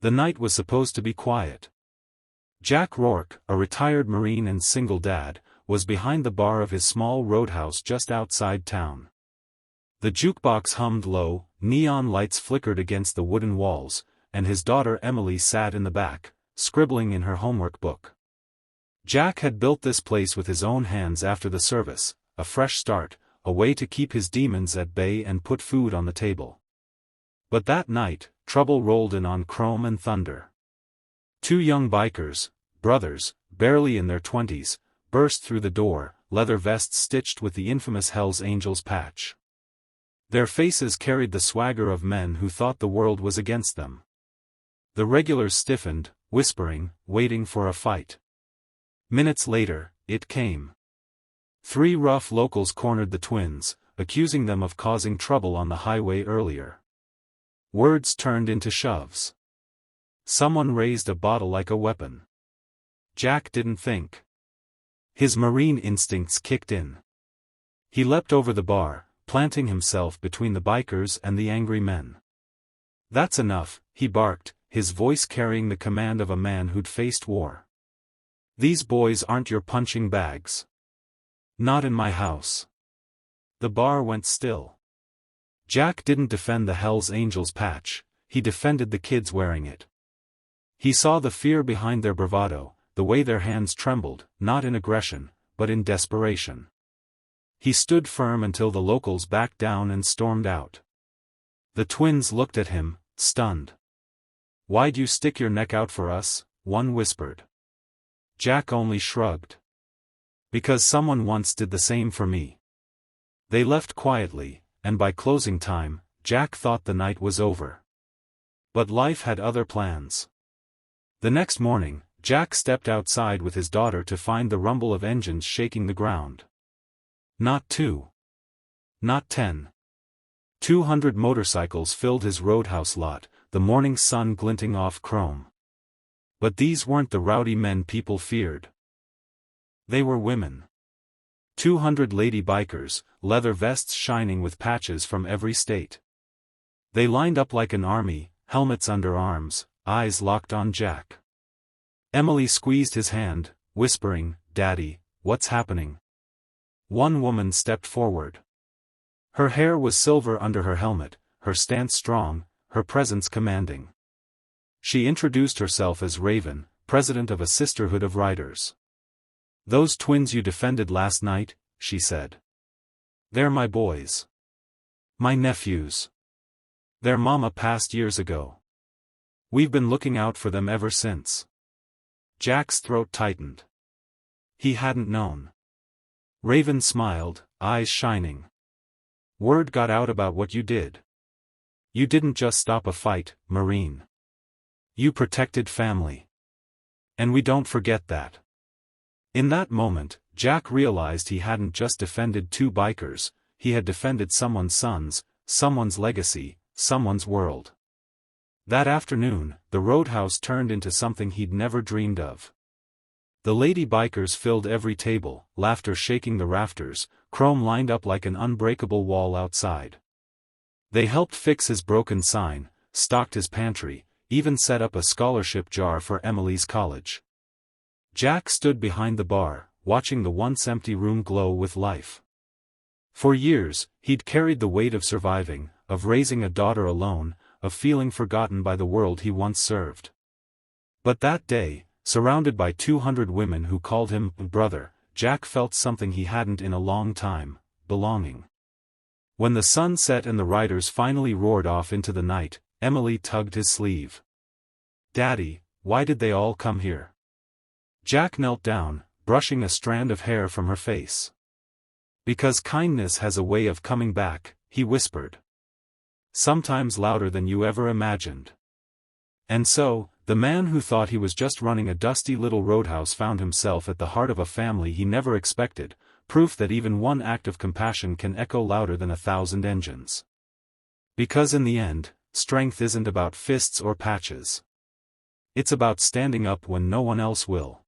The night was supposed to be quiet. Jack Rourke, a retired Marine and single dad, was behind the bar of his small roadhouse just outside town. The jukebox hummed low, neon lights flickered against the wooden walls, and his daughter Emily sat in the back, scribbling in her homework book. Jack had built this place with his own hands after the service, a fresh start, a way to keep his demons at bay and put food on the table. But that night, trouble rolled in on Chrome and Thunder. Two young bikers, brothers, barely in their 20s, burst through the door, leather vests stitched with the infamous Hell's Angels patch. Their faces carried the swagger of men who thought the world was against them. The regulars stiffened, whispering, waiting for a fight. Minutes later, it came. Three rough locals cornered the twins, accusing them of causing trouble on the highway earlier. Words turned into shoves. Someone raised a bottle like a weapon. Jack didn't think. His Marine instincts kicked in. He leapt over the bar, planting himself between the bikers and the angry men. "That's enough," he barked, his voice carrying the command of a man who'd faced war. "These boys aren't your punching bags. Not in my house." The bar went still. Jack didn't defend the Hell's Angels patch, he defended the kids wearing it. He saw the fear behind their bravado, the way their hands trembled, not in aggression, but in desperation. He stood firm until the locals backed down and stormed out. The twins looked at him, stunned. "Why'd you stick your neck out for us?" one whispered. Jack only shrugged. "Because someone once did the same for me." They left quietly, and by closing time, Jack thought the night was over. But life had other plans. The next morning, Jack stepped outside with his daughter to find the rumble of engines shaking the ground. Not 2. Not 10. 200 motorcycles filled his roadhouse lot, the morning sun glinting off chrome. But these weren't the rowdy men people feared. They were women. 200 lady bikers, leather vests shining with patches from every state. They lined up like an army, helmets under arms, eyes locked on Jack. Emily squeezed his hand, whispering, "Daddy, what's happening?" One woman stepped forward. Her hair was silver under her helmet, her stance strong, her presence commanding. She introduced herself as Raven, president of a sisterhood of riders. "Those twins you defended last night," she said. "They're my boys. My nephews. Their mama passed years ago. We've been looking out for them ever since." Jack's throat tightened. He hadn't known. Raven smiled, eyes shining. "Word got out about what you did. You didn't just stop a fight, Marine. You protected family. And we don't forget that." In that moment, Jack realized he hadn't just defended two bikers, he had defended someone's sons, someone's legacy, someone's world. That afternoon, the roadhouse turned into something he'd never dreamed of. The lady bikers filled every table, laughter shaking the rafters, chrome lined up like an unbreakable wall outside. They helped fix his broken sign, stocked his pantry, even set up a scholarship jar for Emily's college. Jack stood behind the bar, watching the once empty room glow with life. For years, he'd carried the weight of surviving, of raising a daughter alone, of feeling forgotten by the world he once served. But that day, surrounded by 200 women who called him brother, Jack felt something he hadn't in a long time: belonging. When the sun set and the riders finally roared off into the night, Emily tugged his sleeve. "Daddy, why did they all come here?" Jack knelt down, brushing a strand of hair from her face. "Because kindness has a way of coming back," he whispered. "Sometimes louder than you ever imagined." And so, the man who thought he was just running a dusty little roadhouse found himself at the heart of a family he never expected, proof that even one act of compassion can echo louder than 1,000 engines. Because in the end, strength isn't about fists or patches. It's about standing up when no one else will.